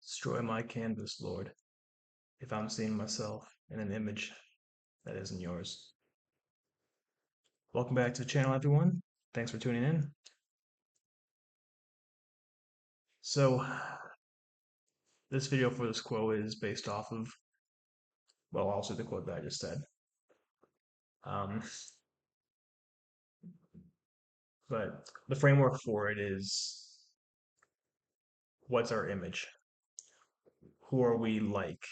Destroy my canvas, Lord, if I'm seeing myself in an image that isn't yours. Welcome back to the channel, everyone. Thanks for tuning in. So, this video for this quote is based off of, well, also the quote that I just said. Um, but the framework for it is, what's our image? Who are we like?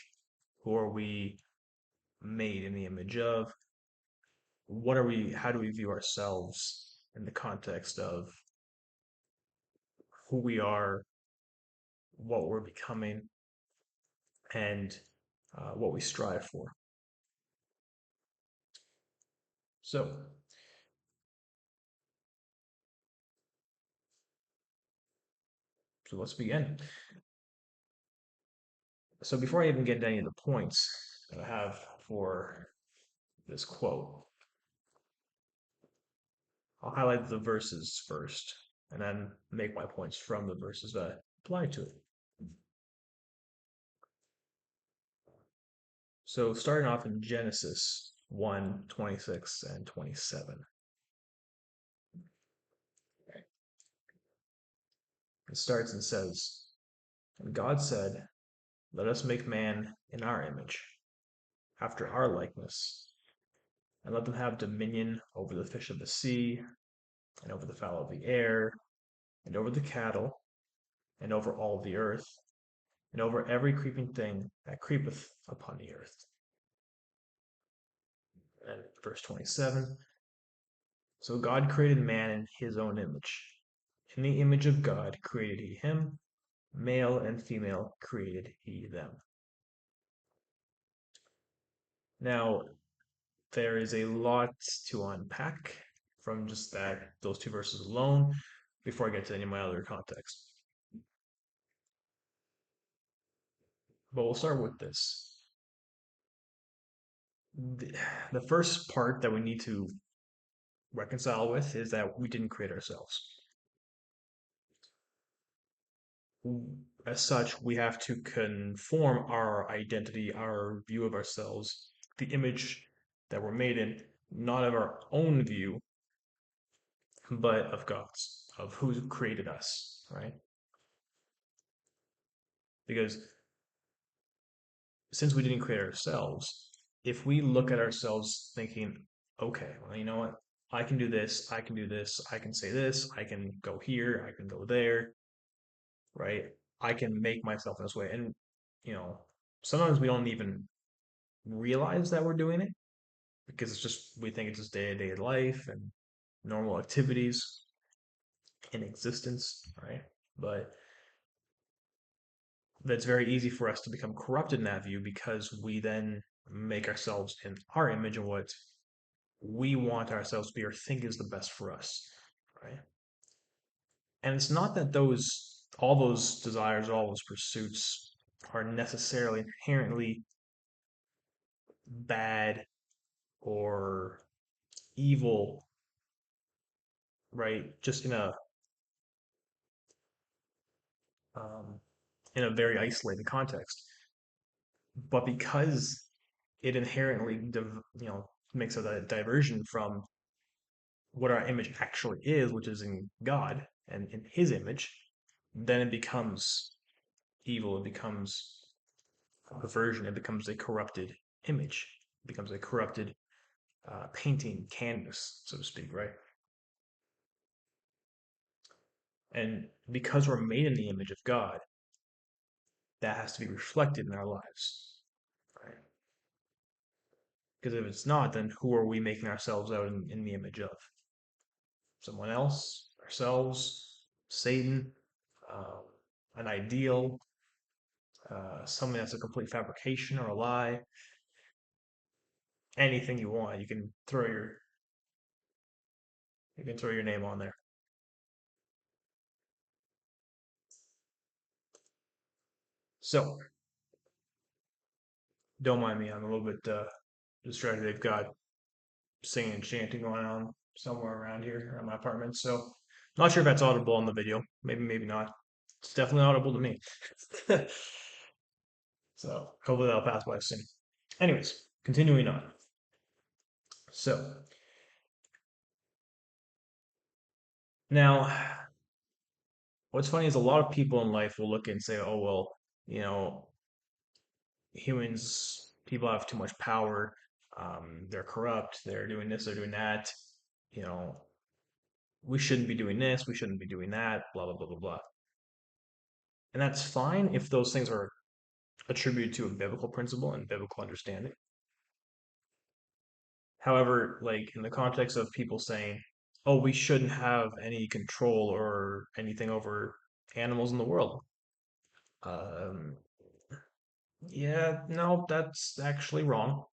Who are we made in the image of? How do we view ourselves in the context of who we are, what we're becoming, and what we strive for? So, so let's begin. So before I even get into any of the points that I have for this quote, I'll highlight the verses first and then make my points from the verses that apply to it. So starting off in Genesis 1:26 and 27. It starts and says, "And God said, let us make man in our image, after our likeness, and let them have dominion over the fish of the sea, and over the fowl of the air, and over the cattle, and over all the earth, and over every creeping thing that creepeth upon the earth." And verse 27. So God created man in his own image. In the image of God created he him, male and female created he them. Now, there is a lot to unpack from just those two verses alone before I get to any of my other context. But we'll start with this. The first part that we need to reconcile with is that we didn't create ourselves. As such, we have to conform our identity, our view of ourselves, the image that we're made in, not of our own view, but of God's, of who created us, right? Because since we didn't create ourselves, if we look at ourselves thinking, okay, well, you know what? I can do this, I can do this, I can say this, I can go here, I can go there, right? I can make myself in this way. And, you know, sometimes we don't even realize that we're doing it because we think it's just day to day life and normal activities in existence, right? But that's very easy for us to become corrupted in that view because we then make ourselves in our image and what we want ourselves to be or think is the best for us, right? And it's not that all those desires, all those pursuits are necessarily inherently bad or evil, right? Just um, in a very isolated context, but because it inherently, makes a diversion from what our image actually is, which is in God and in His image, then it becomes evil. It becomes a perversion. It becomes a corrupted image. It becomes a corrupted painting canvas, so to speak, right? And because we're made in the image of God, that has to be reflected in our lives, right? Because if it's not, then who are we making ourselves out in the image of? Someone else, ourselves, Satan, um, an ideal, something that's a complete fabrication or a lie. Anything you want, you can throw your name on there. So don't mind me, I'm a little bit distracted. They've got singing and chanting going on somewhere around here around my apartment. So not sure if that's audible on the video. Maybe, maybe not. It's definitely audible to me. So hopefully that'll pass by soon. Anyways, continuing on. So now, what's funny is a lot of people in life will look and say, "Oh well, you know, humans, people have too much power. They're corrupt. They're doing this. They're doing that. You know, we shouldn't be doing this. We shouldn't be doing that. Blah blah blah blah blah." And that's fine if those things are attributed to a biblical principle and biblical understanding. However, like in the context of people saying, "Oh, we shouldn't have any control or anything over animals in the world," um, yeah, no, that's actually wrong.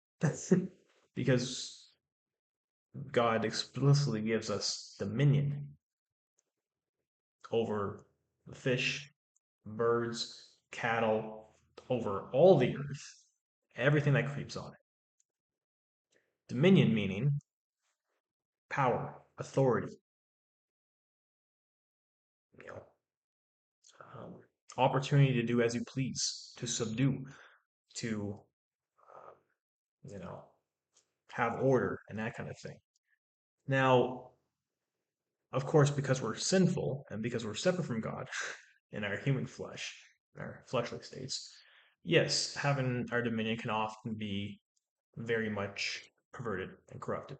Because God explicitly gives us dominion over the fish, birds, cattle, over all the earth, everything that creeps on it. Dominion meaning power, authority, you know, um, opportunity to do as you please, to subdue, to you know, have order and that kind of thing. Now, of course, because we're sinful and because we're separate from God in our human flesh, in our fleshly states, yes, having our dominion can often be very much perverted and corrupted.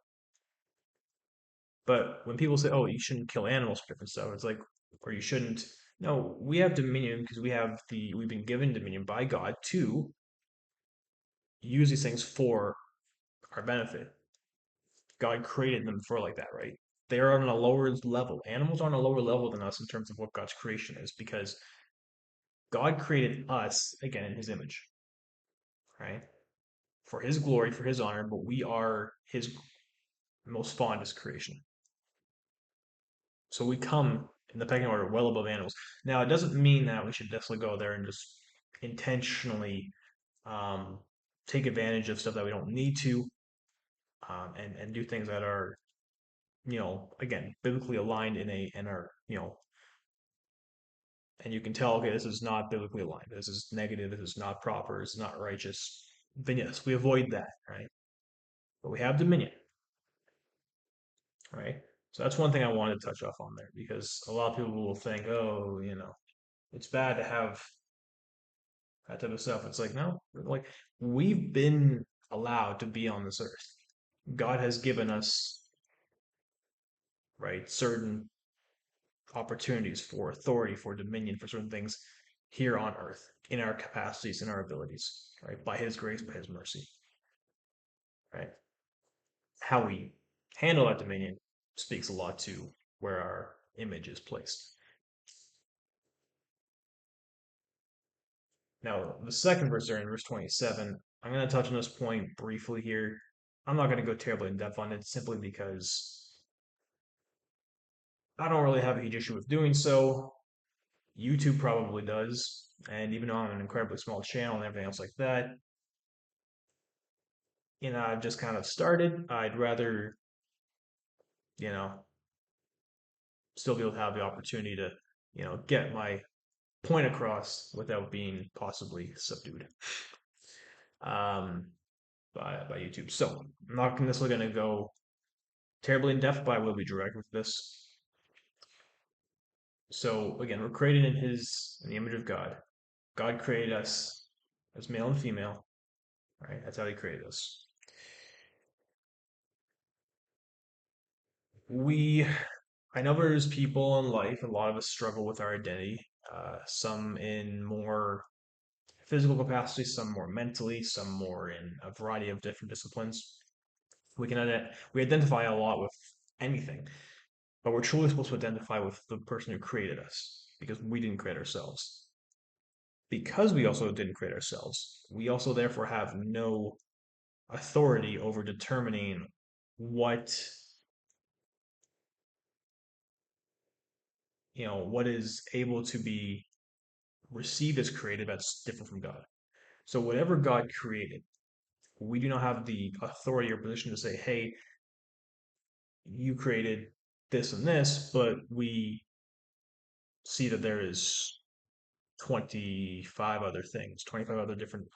But when people say, "Oh, you shouldn't kill animals for different stuff," it's like, or you shouldn't. No, we have dominion because we've been given dominion by God to use these things for our benefit. God created them for like that, right? They are on a lower level. Animals are on a lower level than us in terms of what God's creation is because God created us again in His image, right? For His glory, for His honor, but we are His most fondest creation. So we come in the pecking order well above animals. Now, it doesn't mean that we should necessarily go there and just intentionally um, take advantage of stuff that we don't need to, and do things that are, again, biblically aligned in our, and you can tell, okay, this is not biblically aligned. This is negative. This is not proper. This is not righteous. Then yes, we avoid that, right? But we have dominion, right? So that's one thing I wanted to touch off on there because a lot of people will think, oh, it's bad to have that type of stuff. It's like, no, like we've been allowed to be on this earth. God has given us, right, certain opportunities for authority, for dominion, for certain things here on earth in our capacities, in our abilities, right, by His grace, by His mercy, right? How we handle that dominion speaks a lot to where our image is placed. Now, the second verse there in verse 27, I'm going to touch on this point briefly here. I'm not going to go terribly in depth on it simply because I don't really have a huge issue with doing so. YouTube probably does. And even though I'm an incredibly small channel and everything else like that, I've just kind of started. I'd rather, you know, still be able to have the opportunity to, get my point across without being possibly subdued um, by YouTube. So I'm not necessarily going to go terribly in depth, but I will be direct with this. So again, we're created in the image of God. God created us as male and female, right? That's how He created us. We, I know there's people in life, a lot of us struggle with our identity. Some in more physical capacity, some more mentally, some more in a variety of different disciplines. We identify a lot with anything, but we're truly supposed to identify with the person who created us because we didn't create ourselves. Because we also didn't create ourselves, we also therefore have no authority over determining what is able to be received as created that's different from God. So whatever God created, we do not have the authority or position to say, hey, you created this and this, but we see that there is 25 other things, 25 other different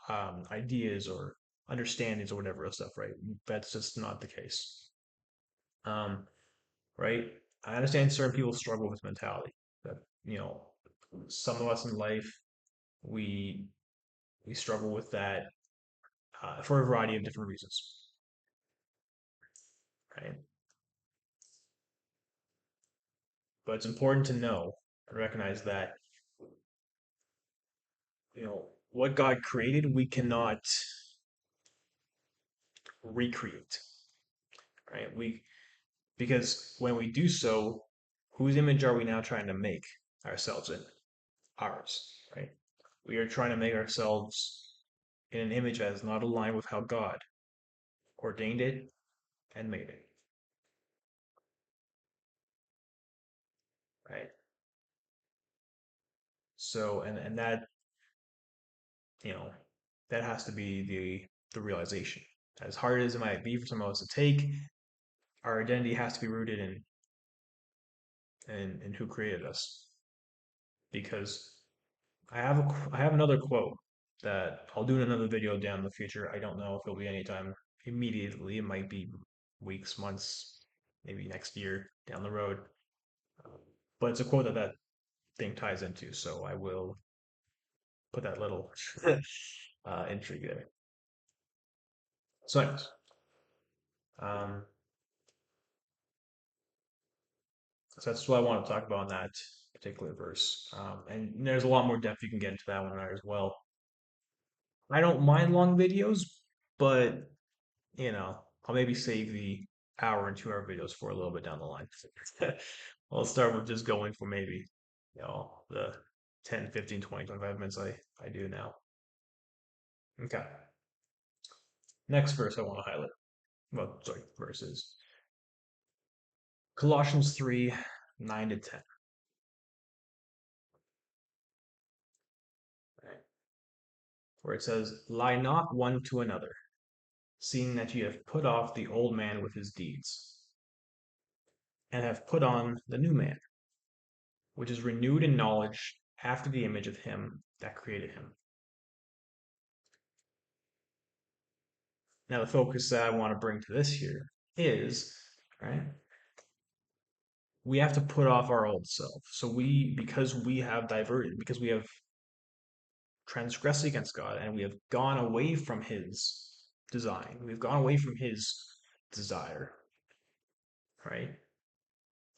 ideas or understandings or whatever else stuff, right? That's just not the case. Um, right? I understand certain people struggle with mentality. That, you know, some of us in life, we we struggle with that for a variety of different reasons, right? But it's important to know and recognize that, what God created, we cannot recreate, right? Because when we do so, whose image are we now trying to make ourselves in? Ours, right? We are trying to make ourselves in an image that is not aligned with how God ordained it and made it, right? So, and that, you know, that has to be the realization. As hard as it might be for some of us to take, our identity has to be rooted in who created us. Because I have another quote that I'll do in another video down in the future. I don't know if it'll be anytime immediately. It might be weeks, months, maybe next year down the road. But it's a quote that thing ties into, so I will put that little intrigue there. So, anyways, um, so that's what I want to talk about in that particular verse. And there's a lot more depth you can get into that one as well. I don't mind long videos, but I'll maybe save the hour and 2 hour videos for a little bit down the line. I'll start with just going for maybe, the 10, 15, 20, 25 minutes I do now. Okay. Next verse I want to highlight. Well, sorry, verses. Colossians 3, 9 to 10. Right? Where it says, lie not one to another, seeing that you have put off the old man with his deeds, and have put on the new man, which is renewed in knowledge after the image of him that created him. Now, the focus that I want to bring to this here is, right, we have to put off our old self. So because we have diverted, because we have transgressed against God and we have gone away from his design, we've gone away from his desire, right?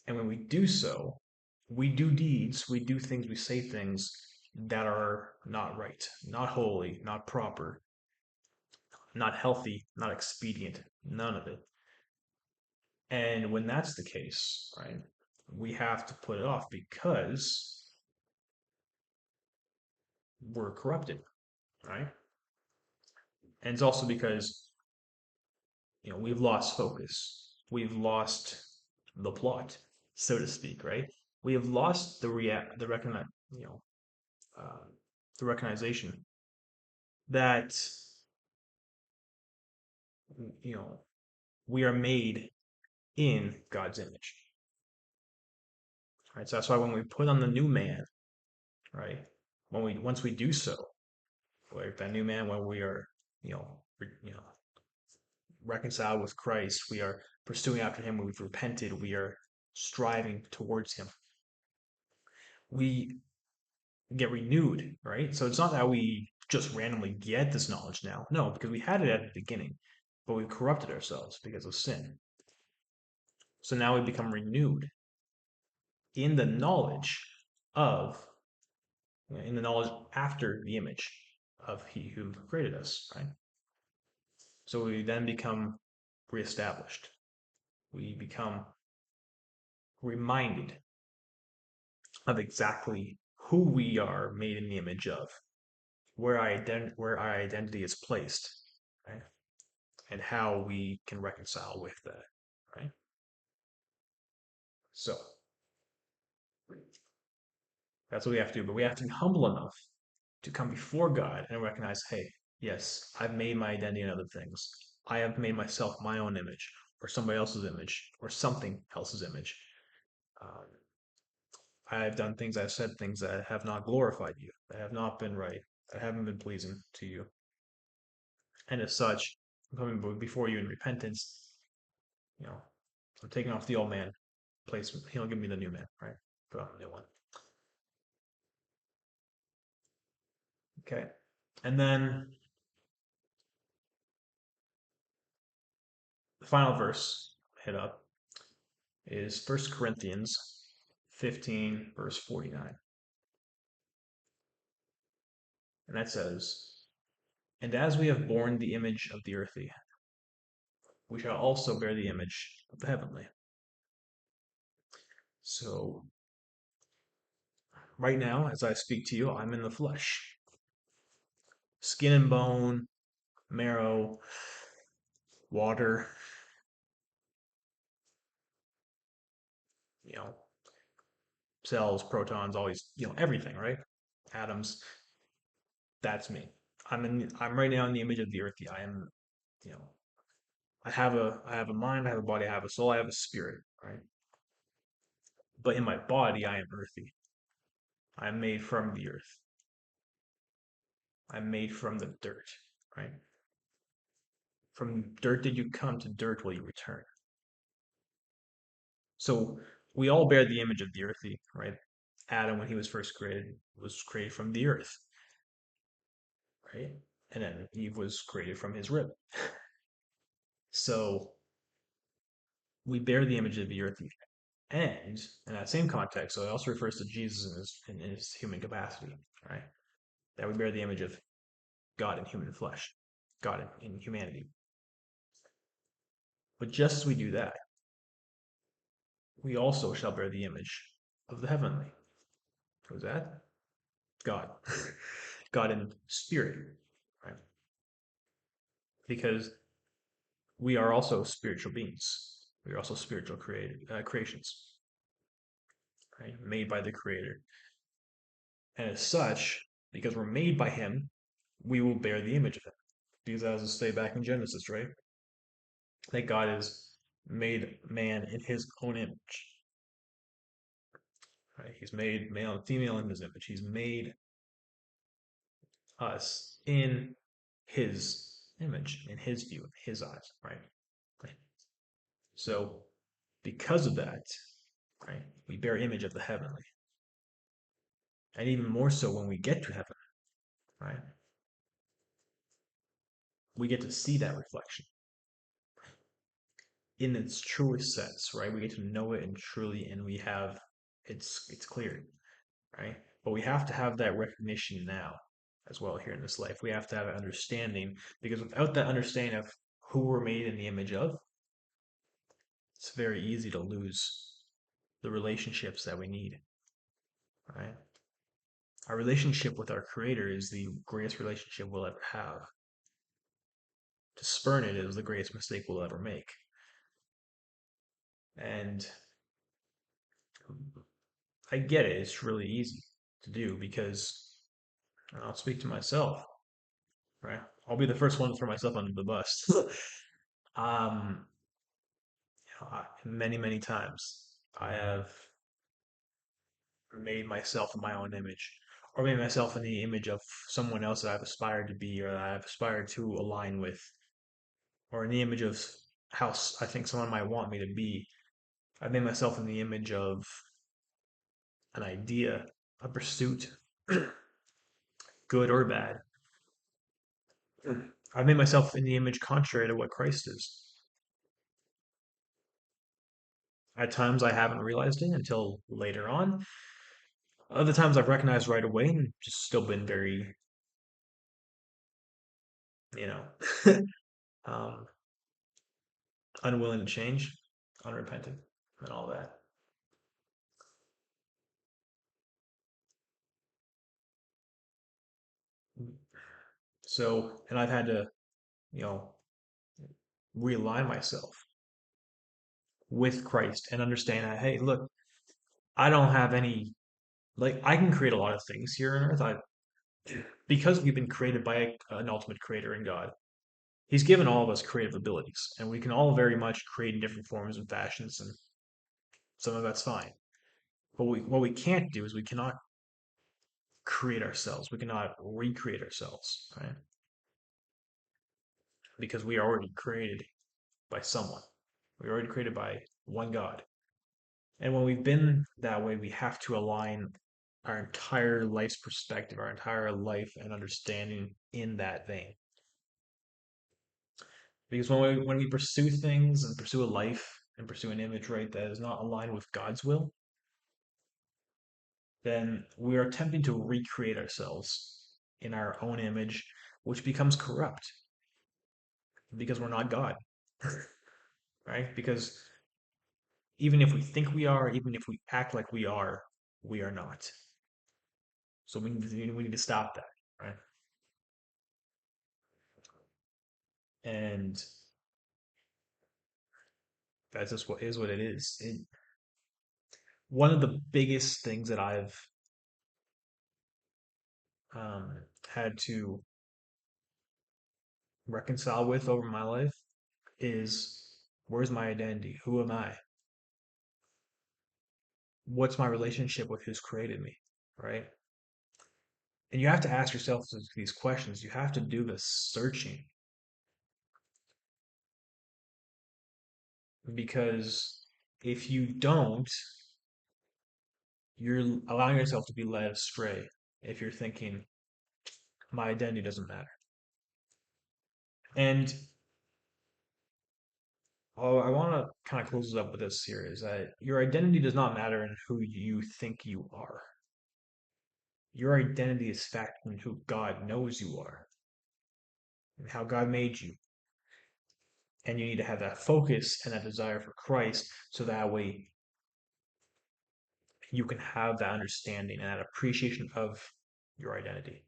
And when we do so, we do deeds, we do things, we say things that are not right, not holy, not proper, not healthy, not expedient, none of it. And when that's the case, right, we have to put it off because we're corrupted, right? And it's also because, we've lost focus. We've lost the plot, so to speak, right? We have lost the recognize, uh, the recognition that, you know, we are made in God's image, right? So that's why when we put on the new man, right? Once we do so, like that new man, when we are, reconciled with Christ, we are pursuing after Him, we've repented, we are striving towards Him. We get renewed, right? So it's not that we just randomly get this knowledge now. No, because we had it at the beginning, but we corrupted ourselves because of sin. So now we become renewed in the knowledge of, in the knowledge after the image of He who created us, right? So we then become reestablished. We become reminded of exactly who we are made in the image of, where our identity is placed, right? And how we can reconcile with that, right? So that's what we have to do. But we have to be humble enough to come before God and recognize, hey, yes, I've made my identity in other things. I have made myself my own image, or somebody else's image, or something else's image. Um, I have done things, I've said things that have not glorified you, that have not been right, that haven't been pleasing to you. And as such, I'm coming before you in repentance, you know, I'm taking off the old man, place he'll give me the new man, right? Put on the new one. Okay. And then the final verse hit up is 1 Corinthians 15, verse 49. And that says, "And as we have borne the image of the earthy, we shall also bear the image of the heavenly." So, right now, as I speak to you, I'm in the flesh, skin and bone, marrow, water, you know, cells, protons, all these, everything, right? Atoms. That's me. I'm right now in the image of the earthy. I am, you know, I have a mind, I have a body, I have a soul, I have a spirit, right? But in my body, I am earthy. I'm made from the earth. I'm made from the dirt, right? From dirt did you come, to dirt will you return. So we all bear the image of the earthy, right? Adam, when he was first created, was created from the earth, right? And then Eve was created from his rib. So we bear the image of the earthy. And in that same context, so it also refers to Jesus in his human capacity, right? That we bear the image of God in human flesh, God in humanity. But just as we do that, we also shall bear the image of the heavenly. Who's that? God. God in spirit, right? Because we are also spiritual beings. We are also spiritual creations, right? Made by the Creator. And as such, because we're made by Him, we will bear the image of Him. Because as it say back in Genesis, right? That God has made man in His own image. Right? He's made male and female in His image. He's made us in His image, in His view, in His eyes, right? Right. So, because of that, right, we bear image of the heavenly, and even more so when we get to heaven, right, we get to see that reflection in its truest sense, right? We get to know it and truly, and we have it's clear, right? But we have to have that recognition now as well here in this life. We have to have an understanding because without that understanding of who we're made in the image of, it's very easy to lose the relationships that we need, right? Our relationship with our Creator is the greatest relationship we'll ever have. To spurn it is the greatest mistake we'll ever make. And I get it, it's really easy to do because I'll speak to myself, right? I'll be the first one to throw myself under the bus. um, many, many times I have made myself in my own image, or made myself in the image of someone else that I've aspired to be, or that I've aspired to align with, or in the image of how I think someone might want me to be. I've made myself in the image of an idea, a pursuit, good or bad. I've made myself in the image contrary to what Christ is. At times I haven't realized it until later on. Other times I've recognized right away and just still been very, you know, um, unwilling to change, unrepentant, and all that. So, and I've had to, you know, realign myself with Christ and understand that, hey, look, I don't have any, like, I can create a lot of things here on earth. Because we've been created by an ultimate creator in God, He's given all of us creative abilities, and we can all very much create in different forms and fashions, and some of that's fine. But what we can't do is we cannot create ourselves. We cannot recreate ourselves, right? Because we are already created by someone. We're already created by one God. And when we've been that way, we have to align our entire life's perspective, our entire life and understanding in that vein. Because when we pursue things and pursue a life and pursue an image, right, that is not aligned with God's will, then we are attempting to recreate ourselves in our own image, which becomes corrupt because we're not God, right? Because even if we think we are, even if we act like we are not. So we need to stop that, right? And that's just what is what it is. One of the biggest things that I've had to reconcile with over my life is where's my identity? Who am I? What's my relationship with who's created me? Right? And you have to ask yourself these questions. You have to do the searching because if you don't, you're allowing yourself to be led astray if you're thinking my identity doesn't matter. And I want to kind of close this up with this here is that your identity does not matter in who you think you are. Your identity is factored in who God knows you are and how God made you. And you need to have that focus and that desire for Christ so that way you can have that understanding and that appreciation of your identity.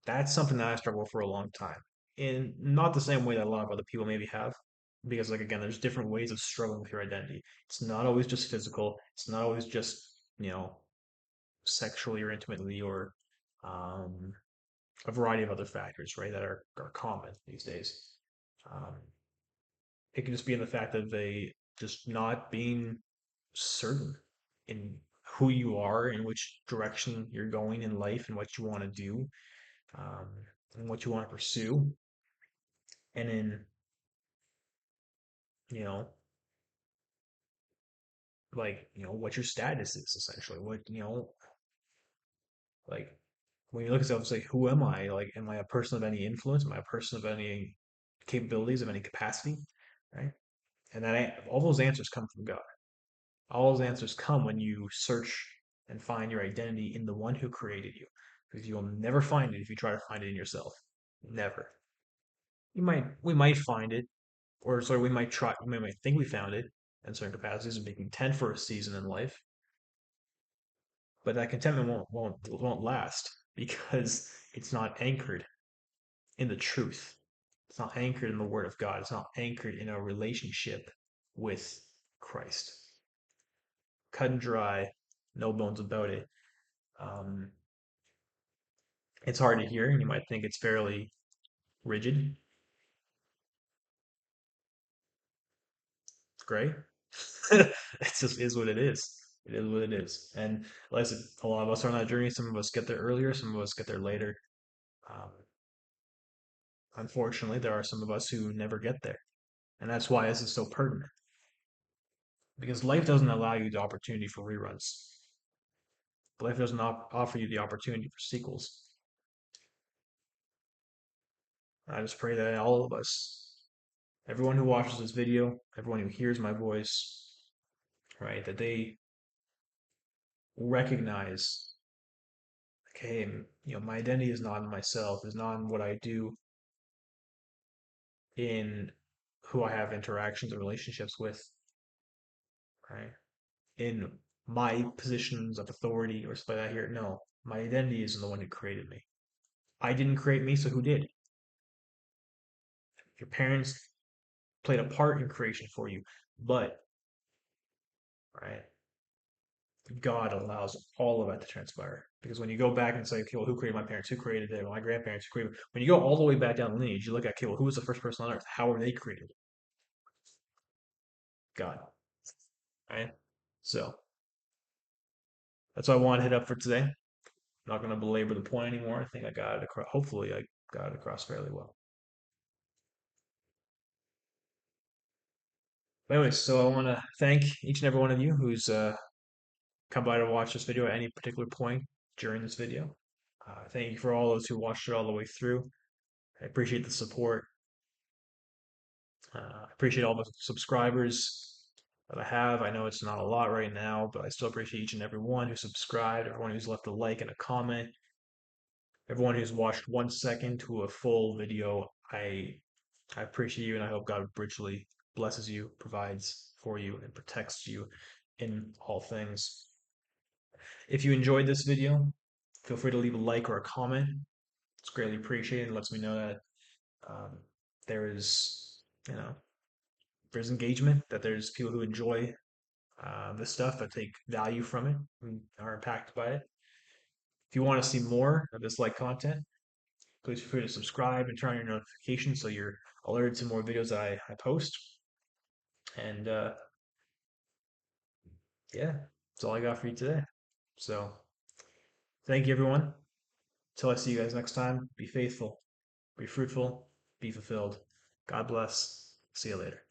That's something that I struggled with for a long time. In not the same way that a lot of other people maybe have. Because like again, there's different ways of struggling with your identity. It's not always just physical. It's not always just, you know, sexually or intimately or um, a variety of other factors, right, that are common these days. Um, it can just be in the fact of they just not being certain in who you are, in which direction you're going in life, and what you want to do, um, and what you want to pursue, and in you know, like what your status is essentially. What like when you look at yourself, it's like, who am I? Like, am I a person of any influence? Am I a person of any capabilities, of any capacity? Right? And all those answers come from God. All those answers come when you search and find your identity in the one who created you. Because you'll never find it if you try to find it in yourself. Never. We might find it, or sorry, we might think we found it in certain capacities and be content for a season in life, but that contentment won't last because it's not anchored in the truth. It's not anchored in the Word of God. It's not anchored in a relationship with Christ. Cut and dry, no bones about it. Um, it's hard to hear, and you might think it's fairly rigid. It's gray. It just is what it is. It is what it is. And like I said, a lot of us are on that journey. Some of us get there earlier, some of us get there later. Um, Unfortunately, there are some of us who never get there. And that's why this is so pertinent. Because life doesn't allow you the opportunity for reruns. Life doesn't offer you the opportunity for sequels. I just pray that all of us, everyone who watches this video, everyone who hears my voice, right, that they recognize, okay, my identity is not in myself, is not in what I do, in who I have interactions and relationships with, right, in my positions of authority or stuff like that here. No, my identity is in the one who created me. I didn't create me, so who did? Your parents played a part in creation for you, but right, God allows all of that to transpire. Because when you go back and say, okay, well, who created my parents? Who created them? My grandparents? Who created? When you go all the way back down the lineage, you look at, okay, well, who was the first person on earth? How were they created? God, right? So that's all I want to hit up for today. I'm not going to belabor the point anymore. I think I got it across. Hopefully, I got it across fairly well. But anyways, so I want to thank each and every one of you who's come by to watch this video at any particular point during this video. Thank you for all those who watched it all the way through. I appreciate the support. I appreciate all the subscribers that I have. I know it's not a lot right now, but I still appreciate each and every one who subscribed, everyone who's left a like and a comment, everyone who's watched 1 second to a full video. I appreciate you, and I hope God richly blesses you, provides for you, and protects you in all things. If you enjoyed this video, feel free to leave a like or a comment. It's greatly appreciated. It lets me know that um, there is, you know, there's engagement, that there's people who enjoy this stuff, that take value from it, and are impacted by it. If you want to see more of this like content, please feel free to subscribe and turn on your notifications so you're alerted to more videos that I post. And yeah, that's all I got for you today. So thank you, everyone. Till I see you guys next time, be faithful, be fruitful, be fulfilled. God bless. See you later.